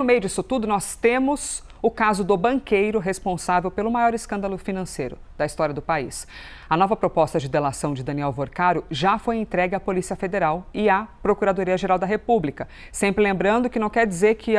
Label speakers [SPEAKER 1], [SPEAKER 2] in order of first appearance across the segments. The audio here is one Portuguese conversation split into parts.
[SPEAKER 1] No meio disso tudo, nós temos o caso do banqueiro responsável pelo maior escândalo financeiro da história do país. A nova proposta de delação de Daniel Vorcaro já foi entregue à Polícia Federal e à Procuradoria-Geral da República. Sempre lembrando que não quer dizer que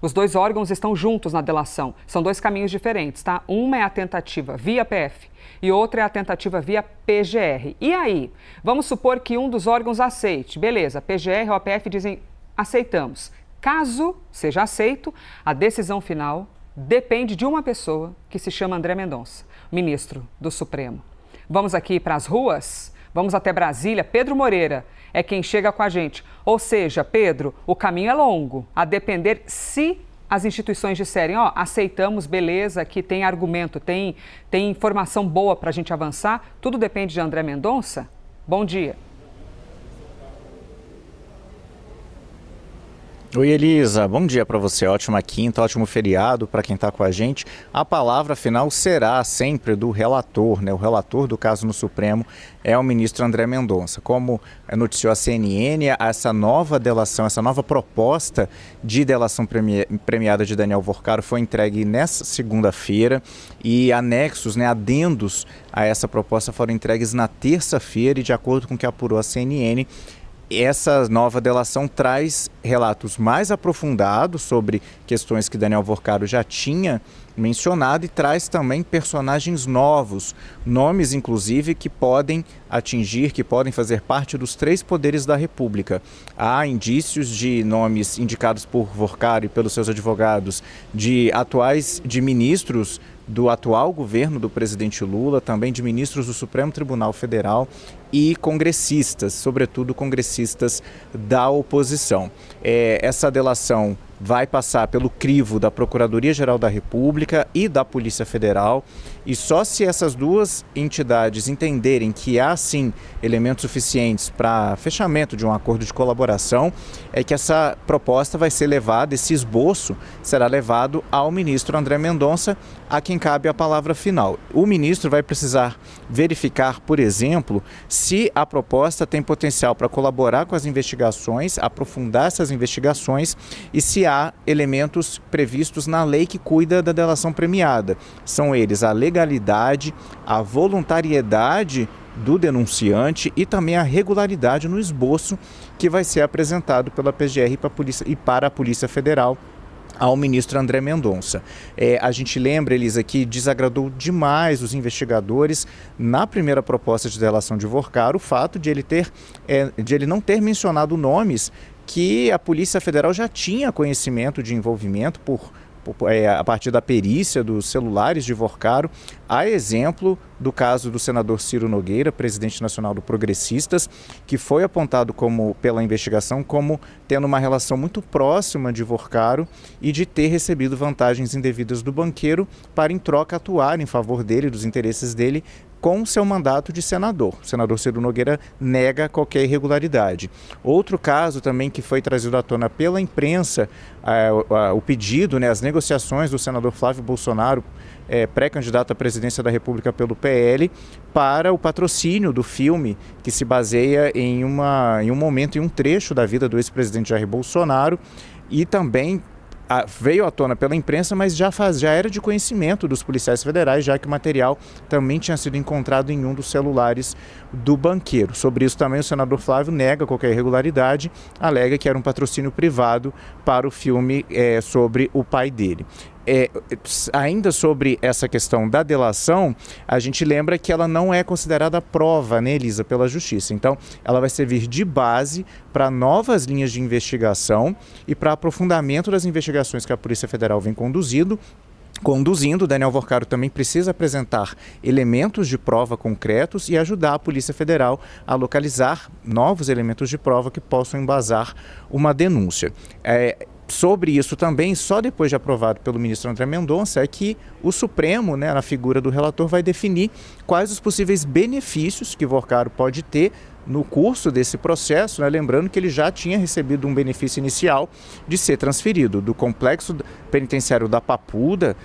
[SPEAKER 1] os dois órgãos estão juntos na delação. São dois caminhos diferentes, tá? Uma é a tentativa via PF e outra é a tentativa via PGR. E aí? Vamos supor que um dos órgãos aceite. Beleza, PGR ou a PF dizem aceitamos. Caso seja aceito, a decisão final depende de uma pessoa que se chama André Mendonça, ministro do Supremo. Vamos aqui para as ruas? Vamos até Brasília. Pedro Moreira é quem chega com a gente. Ou seja, Pedro, o caminho é longo, a depender se as instituições disserem, aceitamos, beleza, que tem argumento, tem informação boa para a gente avançar. Tudo depende de André Mendonça? Bom dia.
[SPEAKER 2] Oi, Elisa. Bom dia para você. Ótima quinta, ótimo feriado para quem está com a gente. A palavra final será sempre do relator, né? O relator do caso no Supremo é o ministro André Mendonça. Como noticiou a CNN, essa nova delação, essa nova proposta de delação premiada de Daniel Vorcaro foi entregue nessa segunda-feira e anexos, né, adendos a essa proposta foram entregues na terça-feira e, de acordo com o que apurou a CNN, essa nova delação traz relatos mais aprofundados sobre questões que Daniel Vorcaro já tinha mencionado e traz também personagens novos, nomes inclusive que podem fazer parte dos três poderes da República. Há indícios de nomes indicados por Vorcaro e pelos seus advogados de ministros do atual governo do presidente Lula, também de ministros do Supremo Tribunal Federal e congressistas, sobretudo congressistas da oposição. Essa delação vai passar pelo crivo da Procuradoria-Geral da República e da Polícia Federal, e só se essas duas entidades entenderem que há, sim, elementos suficientes para fechamento de um acordo de colaboração, é que essa proposta vai ser levada, esse esboço será levado ao ministro André Mendonça, a quem cabe a palavra final. O ministro vai precisar verificar, por exemplo, se a proposta tem potencial para colaborar com as investigações, aprofundar essas investigações e se há elementos previstos na lei que cuida da delação premiada. São eles a legalidade, a voluntariedade do denunciante e também a regularidade no esboço que vai ser apresentado pela PGR e para a Polícia Federal ao ministro André Mendonça. A gente lembra, Elisa, que desagradou demais os investigadores na primeira proposta de delação de Vorcaro o fato de ele não ter mencionado nomes que a Polícia Federal já tinha conhecimento de envolvimento a partir da perícia dos celulares de Vorcaro, a exemplo do caso do senador Ciro Nogueira, presidente nacional do Progressistas, que foi apontado pela investigação como tendo uma relação muito próxima de Vorcaro e de ter recebido vantagens indevidas do banqueiro para, em troca, atuar em favor dele, dos interesses dele, com seu mandato de senador. O senador Ciro Nogueira nega qualquer irregularidade. Outro caso também que foi trazido à tona pela imprensa, o pedido, as negociações do senador Flávio Bolsonaro, pré-candidato à presidência da República pelo PL, para o patrocínio do filme que se baseia em um momento, em um trecho da vida do ex-presidente Jair Bolsonaro, e também veio à tona pela imprensa, mas já era de conhecimento dos policiais federais, já que o material também tinha sido encontrado em um dos celulares do banqueiro. Sobre isso também o senador Flávio nega qualquer irregularidade, alega que era um patrocínio privado para o filme sobre o pai dele. Ainda sobre essa questão da delação, a gente lembra que ela não é considerada prova, né, Elisa, pela Justiça. Então, ela vai servir de base para novas linhas de investigação e para aprofundamento das investigações que a Polícia Federal vem conduzindo. Daniel Vorcaro também precisa apresentar elementos de prova concretos e ajudar a Polícia Federal a localizar novos elementos de prova que possam embasar uma denúncia. Sobre isso também, só depois de aprovado pelo ministro André Mendonça, é que o Supremo, na figura do relator, vai definir quais os possíveis benefícios que Vorcaro pode ter no curso desse processo, né, lembrando que ele já tinha recebido um benefício inicial de ser transferido do complexo penitenciário da Papuda,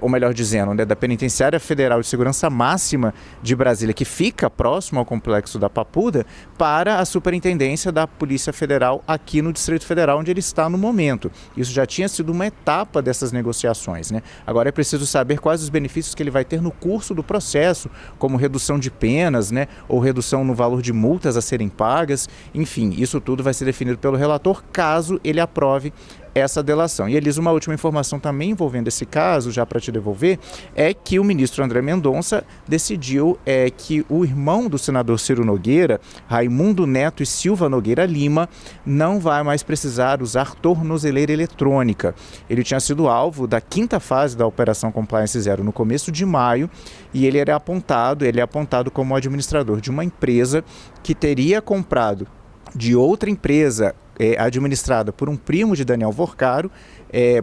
[SPEAKER 2] ou melhor dizendo, né, da Penitenciária Federal de Segurança Máxima de Brasília, que fica próximo ao complexo da Papuda, para a Superintendência da Polícia Federal aqui no Distrito Federal, onde ele está no momento. Isso já tinha sido uma etapa dessas negociações, né? Agora é preciso saber quais os benefícios que ele vai ter no curso do processo, como redução de penas, né, ou redução no valor de multas a serem pagas. Enfim, isso tudo vai ser definido pelo relator, caso ele aprove essa delação. E, Elisa, uma última informação também envolvendo esse caso, já para te devolver, é que o ministro André Mendonça decidiu que o irmão do senador Ciro Nogueira, Raimundo Neto e Silva Nogueira Lima, não vai mais precisar usar tornozeleira eletrônica. Ele tinha sido alvo da 5ª fase da Operação Compliance Zero no começo de maio, e ele é apontado como administrador de uma empresa que teria comprado de outra empresa administrada por um primo de Daniel Vorcaro,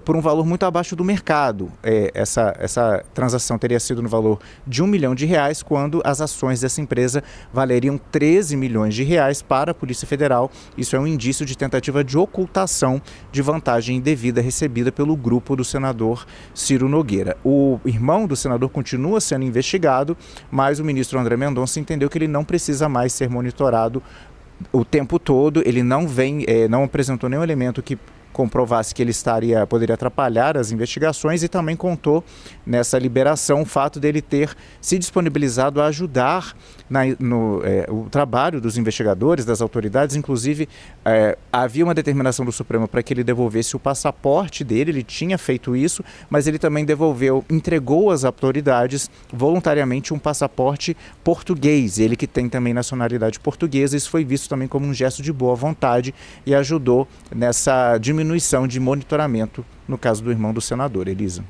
[SPEAKER 2] por um valor muito abaixo do mercado. Essa transação teria sido no valor de R$1 milhão, quando as ações dessa empresa valeriam 13 milhões de reais para a Polícia Federal. Isso é um indício de tentativa de ocultação de vantagem indevida recebida pelo grupo do senador Ciro Nogueira. O irmão do senador continua sendo investigado, mas o ministro André Mendonça entendeu que ele não precisa mais ser monitorado o tempo todo. Ele não apresentou nenhum elemento que comprovasse que ele poderia atrapalhar as investigações, e também contou nessa liberação o fato dele ter se disponibilizado a ajudar o trabalho dos investigadores, das autoridades. Inclusive, havia uma determinação do Supremo para que ele devolvesse o passaporte dele. Ele tinha feito isso, mas ele também entregou às autoridades voluntariamente um passaporte português, ele que tem também nacionalidade portuguesa. Isso foi visto também como um gesto de boa vontade e ajudou nessa diminuição de monitoramento no caso do irmão do senador. Elisa.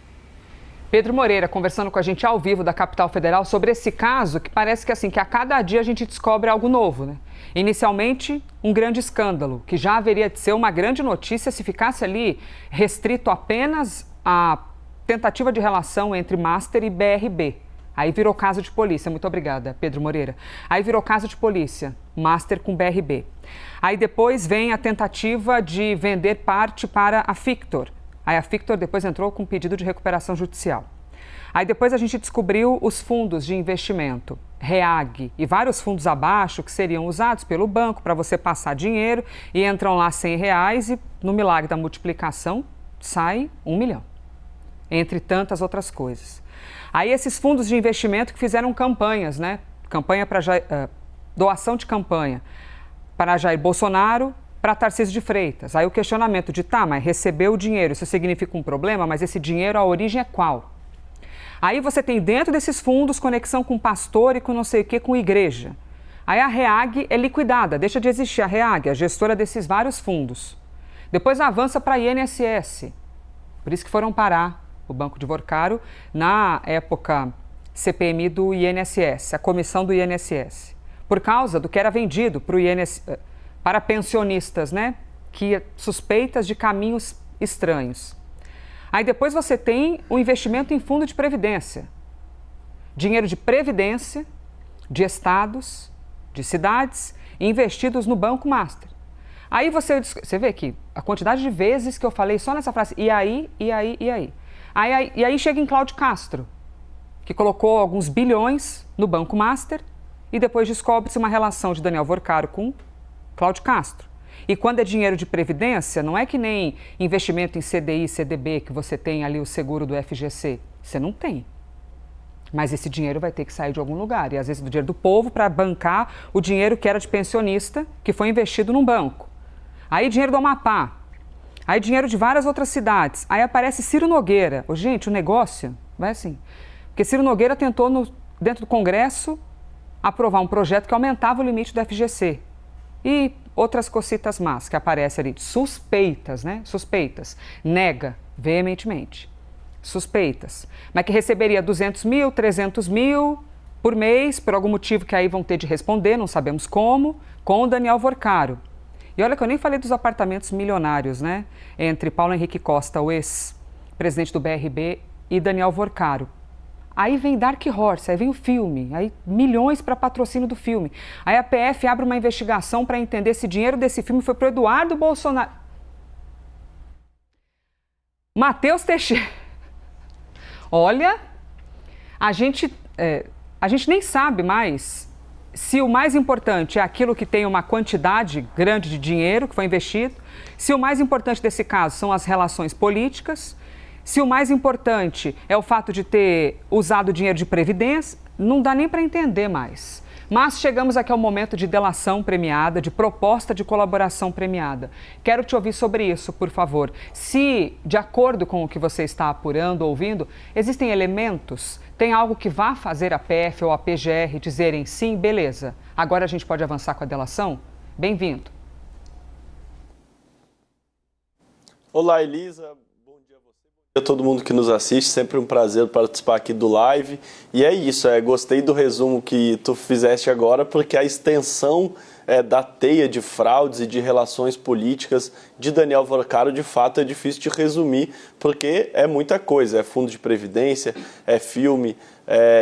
[SPEAKER 1] Pedro Moreira conversando com a gente ao vivo da Capital Federal sobre esse caso, que parece que a cada dia a gente descobre algo novo, né? Inicialmente, um grande escândalo, que já haveria de ser uma grande notícia se ficasse ali restrito apenas à tentativa de relação entre Master e BRB. Aí virou caso de polícia. Muito obrigada, Pedro Moreira. Aí virou caso de polícia, Master com BRB. Aí depois vem a tentativa de vender parte para a Fictor. Aí a Fictor depois entrou com pedido de recuperação judicial. Aí depois a gente descobriu os fundos de investimento, REAG, e vários fundos abaixo que seriam usados pelo banco para você passar dinheiro, e entram lá R$100 e no milagre da multiplicação sai R$1 milhão. Entre tantas outras coisas. Aí esses fundos de investimento que fizeram campanhas, né? Campanha para doação de campanha para Jair Bolsonaro, para Tarcísio de Freitas. Aí o questionamento de, mas recebeu o dinheiro, isso significa um problema, mas esse dinheiro, a origem é qual? Aí você tem dentro desses fundos conexão com pastor e com não sei o que, com igreja. Aí a REAG é liquidada, deixa de existir a REAG, a gestora desses vários fundos. Depois avança para a INSS. Por isso que foram parar o Banco de Vorcaro na época CPMI do INSS, a comissão do INSS. Por causa do que era vendido para pensionistas, né? Que suspeitas de caminhos estranhos. Aí depois você tem o investimento em fundo de previdência. Dinheiro de previdência, de estados, de cidades, investidos no Banco Master. Aí você vê aqui a quantidade de vezes que eu falei só nessa frase, e aí. E aí chega em Cláudio Castro, que colocou alguns bilhões no Banco Master, e depois descobre-se uma relação de Daniel Vorcaro com Cláudio Castro. E quando é dinheiro de previdência, não é que nem investimento em CDI, CDB, que você tem ali o seguro do FGC. Você não tem. Mas esse dinheiro vai ter que sair de algum lugar. E às vezes do dinheiro do povo para bancar o dinheiro que era de pensionista, que foi investido num banco. Aí dinheiro do Amapá. Aí dinheiro de várias outras cidades. Aí aparece Ciro Nogueira. Gente, o negócio vai assim. Porque Ciro Nogueira tentou, dentro do Congresso, aprovar um projeto que aumentava o limite do FGC. E outras cocitas más que aparecem ali. Suspeitas, né? Suspeitas. Nega veementemente. Suspeitas. Mas que receberia 200 mil, 300 mil por mês, por algum motivo que aí vão ter de responder, não sabemos como, com o Daniel Vorcaro. E olha que eu nem falei dos apartamentos milionários, né? Entre Paulo Henrique Costa, o ex-presidente do BRB, e Daniel Vorcaro. Aí vem Dark Horse, aí vem o filme, aí milhões para patrocínio do filme. Aí a PF abre uma investigação para entender se dinheiro desse filme foi para o Eduardo Bolsonaro. Matheus Teixeira. Olha, a gente nem sabe mais se o mais importante é aquilo que tem uma quantidade grande de dinheiro que foi investido, se o mais importante desse caso são as relações políticas, se o mais importante é o fato de ter usado dinheiro de previdência, não dá nem para entender mais. Mas chegamos aqui ao momento de delação premiada, de proposta de colaboração premiada. Quero te ouvir sobre isso, por favor. Se, de acordo com o que você está apurando, ouvindo, existem elementos, tem algo que vá fazer a PF ou a PGR dizerem sim, beleza, agora a gente pode avançar com a delação? Bem-vindo.
[SPEAKER 3] Olá, Elisa. A todo mundo que nos assiste, sempre um prazer participar aqui do live. E é isso, gostei do resumo que tu fizeste agora, porque a extensão da teia de fraudes e de relações políticas de Daniel Vorcaro, de fato, é difícil de resumir, porque é muita coisa, é fundo de previdência, é filme,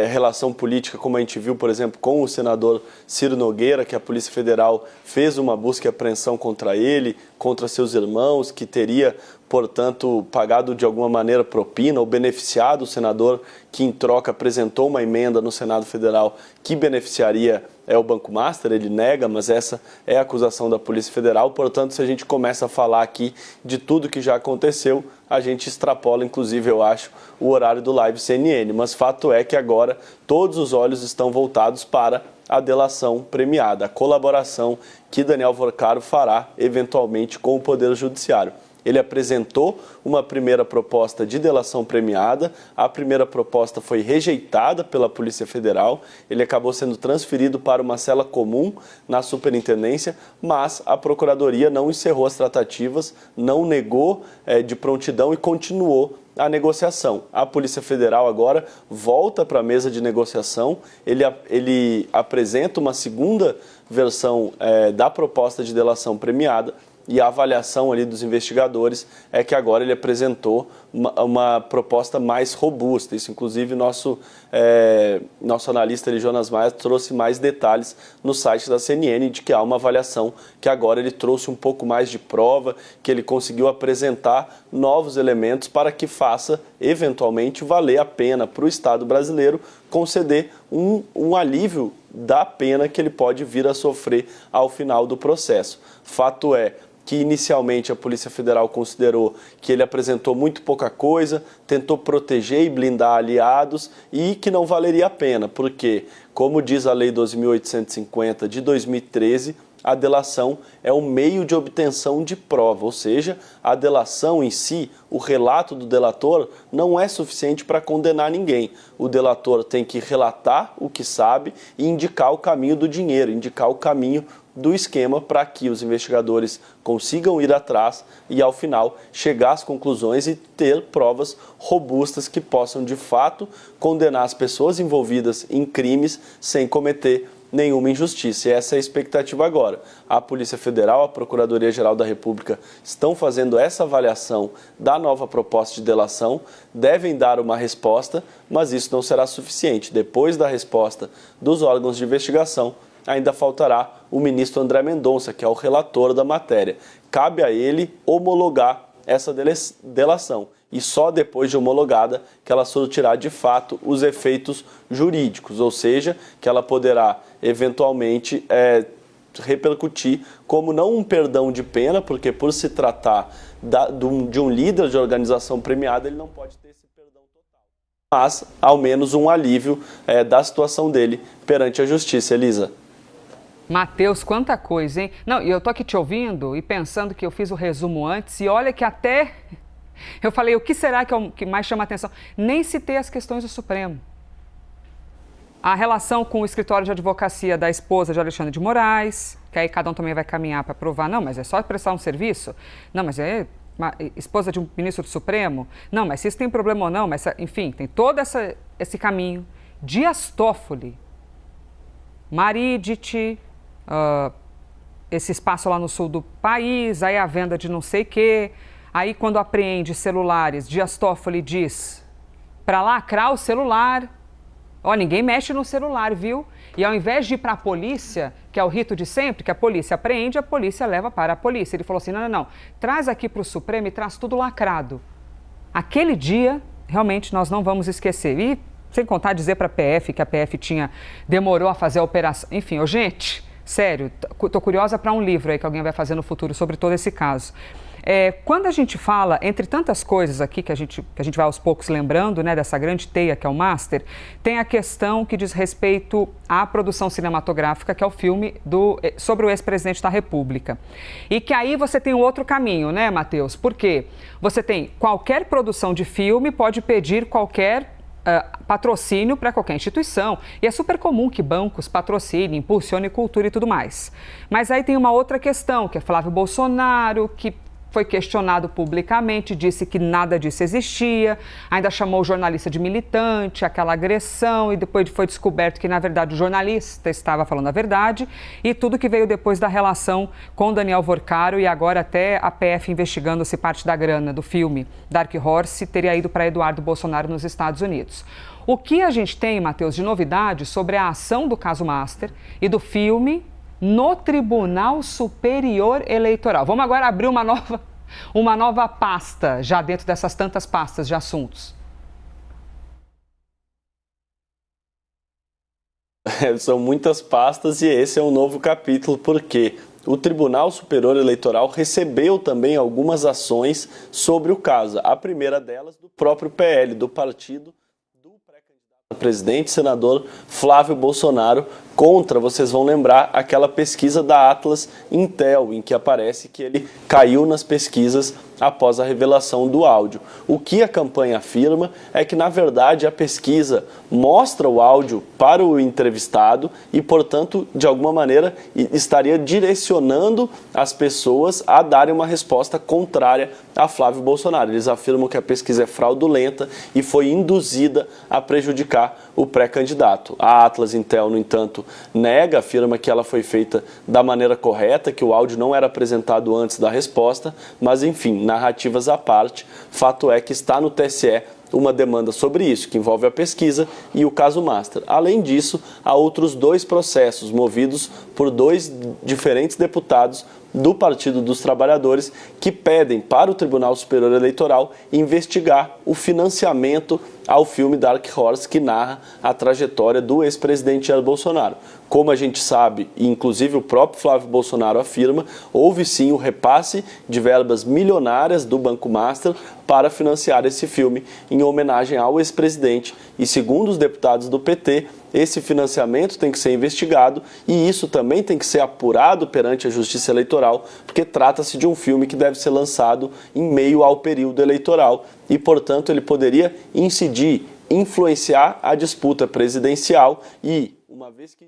[SPEAKER 3] relação política, como a gente viu, por exemplo, com o senador Ciro Nogueira, que a Polícia Federal fez uma busca e apreensão contra ele, contra seus irmãos, que teria, portanto, pagado de alguma maneira propina ou beneficiado o senador, que em troca apresentou uma emenda no Senado Federal que beneficiaria o Banco Master. Ele nega, mas essa é a acusação da Polícia Federal. Portanto, se a gente começa a falar aqui de tudo que já aconteceu, a gente extrapola, inclusive, eu acho, o horário do Live CNN. Mas fato é que agora todos os olhos estão voltados para a delação premiada, a colaboração que Daniel Vorcaro fará, eventualmente, com o Poder Judiciário. Ele apresentou uma primeira proposta de delação premiada, a primeira proposta foi rejeitada pela Polícia Federal, ele acabou sendo transferido para uma cela comum na superintendência, mas a Procuradoria não encerrou as tratativas, não negou de prontidão e continuou a negociação. A Polícia Federal agora volta para a mesa de negociação, ele apresenta uma segunda versão da proposta de delação premiada, e a avaliação ali dos investigadores é que agora ele apresentou uma proposta mais robusta. Isso, inclusive, nosso analista ali, Jonas Maia, trouxe mais detalhes no site da CNN de que há uma avaliação que agora ele trouxe um pouco mais de prova, que ele conseguiu apresentar novos elementos para que faça, eventualmente, valer a pena para o Estado brasileiro conceder um alívio da pena que ele pode vir a sofrer ao final do processo. Fato é que inicialmente a Polícia Federal considerou que ele apresentou muito pouca coisa, tentou proteger e blindar aliados e que não valeria a pena, porque, como diz a Lei 12.850 de 2013, a delação é um meio de obtenção de prova, ou seja, a delação em si, o relato do delator, não é suficiente para condenar ninguém. O delator tem que relatar o que sabe e indicar o caminho do dinheiro, indicar o caminho do esquema para que os investigadores consigam ir atrás e, ao final, chegar às conclusões e ter provas robustas que possam, de fato, condenar as pessoas envolvidas em crimes sem cometer nenhuma injustiça. E essa é a expectativa agora. A Polícia Federal, a Procuradoria-Geral da República estão fazendo essa avaliação da nova proposta de delação, devem dar uma resposta, mas isso não será suficiente. Depois da resposta dos órgãos de investigação, ainda faltará o ministro André Mendonça, que é o relator da matéria. Cabe a ele homologar essa delação. E só depois de homologada que ela surtirá de fato os efeitos jurídicos, ou seja, que ela poderá eventualmente repercutir como não um perdão de pena, porque por se tratar de um líder de organização premiada, ele não pode ter esse perdão total, mas ao menos um alívio da situação dele perante a justiça. Elisa.
[SPEAKER 1] Matheus, quanta coisa, hein? Não, e eu tô aqui te ouvindo e pensando que eu fiz o resumo antes e olha que até eu falei, o que será que é o que mais chama a atenção? Nem citei as questões do Supremo. A relação com o escritório de advocacia da esposa de Alexandre de Moraes, que aí cada um também vai caminhar para provar, não, mas é só prestar um serviço? Não, mas é uma esposa de um ministro do Supremo? Não, mas se isso tem problema ou não, mas enfim, tem todo esse caminho. Dias Toffoli, Maridit, esse espaço lá no sul do país, aí a venda de não sei o quê. Aí quando apreende celulares, Dias Toffoli diz para lacrar o celular, Ó, ninguém mexe no celular, viu? E ao invés de ir para a polícia, que é o rito de sempre, que a polícia apreende, a polícia leva para a polícia. Ele falou assim, não, traz aqui para o Supremo e traz tudo lacrado. Aquele dia, realmente, nós não vamos esquecer. E, sem contar, dizer para a PF que a PF demorou a fazer a operação. Enfim, gente, sério, tô curiosa para um livro aí que alguém vai fazer no futuro sobre todo esse caso. Quando a gente fala, entre tantas coisas aqui que a gente vai aos poucos lembrando, né, dessa grande teia que é o Master, tem a questão que diz respeito à produção cinematográfica, que é o filme sobre o ex-presidente da República. E que aí você tem um outro caminho, né, Matheus? Porque você tem qualquer produção de filme, pode pedir qualquer patrocínio para qualquer instituição. E é super comum que bancos patrocinem, impulsionem cultura e tudo mais. Mas aí tem uma outra questão, que é Flávio Bolsonaro, que foi questionado publicamente, disse que nada disso existia, ainda chamou o jornalista de militante, aquela agressão, e depois foi descoberto que, na verdade, o jornalista estava falando a verdade, e tudo que veio depois da relação com Daniel Worcaro, e agora até a PF investigando se parte da grana do filme Dark Horse teria ido para Eduardo Bolsonaro nos Estados Unidos. O que a gente tem, Matheus, de novidade sobre a ação do caso Master e do filme no Tribunal Superior Eleitoral? Vamos agora abrir uma nova pasta, já dentro dessas tantas pastas de assuntos.
[SPEAKER 3] São muitas pastas e esse é um novo capítulo, porque o Tribunal Superior Eleitoral recebeu também algumas ações sobre o caso. A primeira delas do próprio PL, do partido do pré-candidato a presidente, senador Flávio Bolsonaro, contra, vocês vão lembrar, aquela pesquisa da Atlas Intel, em que aparece que ele caiu nas pesquisas após a revelação do áudio. O que a campanha afirma é que, na verdade, a pesquisa mostra o áudio para o entrevistado e, portanto, de alguma maneira, estaria direcionando as pessoas a darem uma resposta contrária a Flávio Bolsonaro. Eles afirmam que a pesquisa é fraudulenta e foi induzida a prejudicar o pré-candidato. A Atlas Intel, no entanto, nega, afirma que ela foi feita da maneira correta, que o áudio não era apresentado antes da resposta, mas enfim, narrativas à parte, fato é que está no TSE uma demanda sobre isso, que envolve a pesquisa e o caso Master. Além disso, há outros 2 processos movidos por 2 diferentes deputados do Partido dos Trabalhadores que pedem para o Tribunal Superior Eleitoral investigar o financiamento ao filme Dark Horse, que narra a trajetória do ex-presidente Jair Bolsonaro. Como a gente sabe, e inclusive o próprio Flávio Bolsonaro afirma, houve sim o repasse de verbas milionárias do Banco Master para financiar esse filme em homenagem ao ex-presidente. E segundo os deputados do PT, esse financiamento tem que ser investigado e isso também tem que ser apurado perante a Justiça Eleitoral, porque trata-se de um filme que deve ser lançado em meio ao período eleitoral e, portanto, ele poderia incidir, influenciar a disputa presidencial e, uma vez que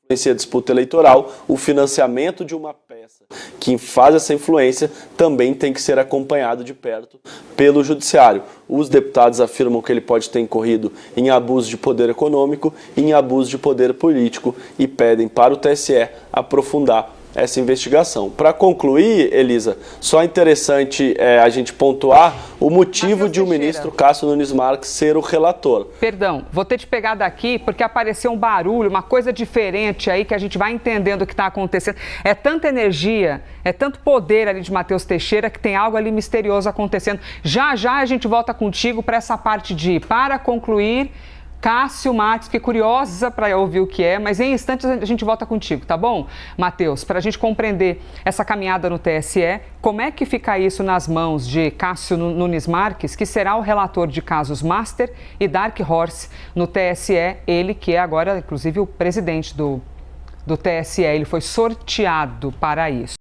[SPEAKER 3] influencia a disputa eleitoral, o financiamento de uma peça que faz essa influência também tem que ser acompanhado de perto pelo Judiciário. Os deputados afirmam que ele pode ter incorrido em abuso de poder econômico e em abuso de poder político e pedem para o TSE aprofundar essa investigação. Para concluir, Elisa, só interessante a gente pontuar o motivo de o ministro Cássio Nunes Marques ser o relator.
[SPEAKER 1] Perdão, vou ter de pegar daqui porque apareceu um barulho, uma coisa diferente aí que a gente vai entendendo o que está acontecendo. É tanta energia, é tanto poder ali de Matheus Teixeira que tem algo ali misterioso acontecendo. Já já a gente volta contigo para essa parte de, para concluir, Cássio Marques, fiquei curiosa para ouvir o que é, mas em instantes a gente volta contigo, tá bom, Matheus? Para a gente compreender essa caminhada no TSE, como é que fica isso nas mãos de Cássio Nunes Marques, que será o relator de casos Master e Dark Horse no TSE, ele que é agora, inclusive, o presidente do TSE, ele foi sorteado para isso.